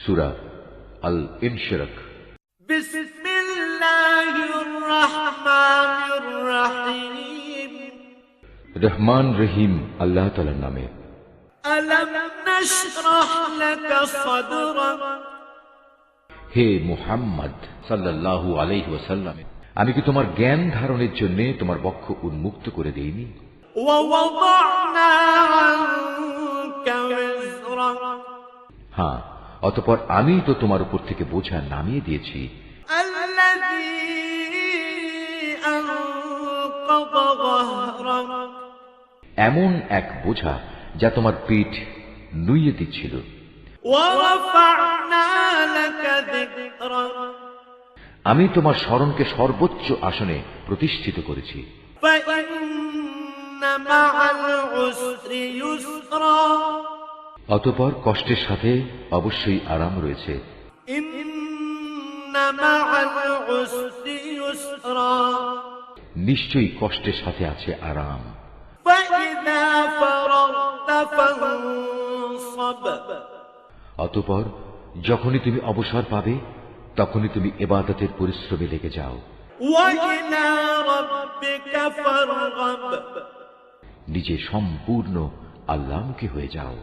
সূরা আল-ইনশিরাক। বিসমিল্লাহির রহমানির রহিম। রহমান রহিম আল্লাহ তাআলার নামে। আলাম নাশরাহ লাকা সাদরাক। হে মুহাম্মদ সাল্লাল্লাহু আলাইহি ওয়াসাল্লাম, আমি কি তোমার জ্ঞান ধারণের জন্য তোমার বক্ষ উন্মুক্ত করে দেইনি? ওয়া ওয়াদা'না আনকা ওয়িজরাক। হ্যাঁ, অতঃপর আমি তো তোমার উপর থেকে বোঝা নামিয়ে দিয়েছি। আল্লাযী আনকাযা যাহরাক। এমন এক বোঝা যা তোমার পিঠ নুইয়ে দিচ্ছিল। ওয়া রাফা'না লাকা যিকরাক। আমি তোমার স্মরণকে সর্বোচ্চ আসনে প্রতিষ্ঠিত করেছি। ফাইন্না মা'আল উসরি ইউসরা। অতঃপর কষ্টের সাথে অবশ্যই আরাম রয়েছে। ইন্না মা'আল উসরি ইউসরা। নিশ্চয়ই কষ্টের সাথে আছে আরাম। ফাইযা ফারাগতা ফানসাব। অতঃপর যখনই তুমি অবসর পাবে তখনই তুমি ইবাদতের পরিশ্রমে লেগে যাও। ওয়া ইলা রাব্বিকা ফারগাব। নিজে সম্পূর্ণ আল্লাহমুখী হয়ে যাও।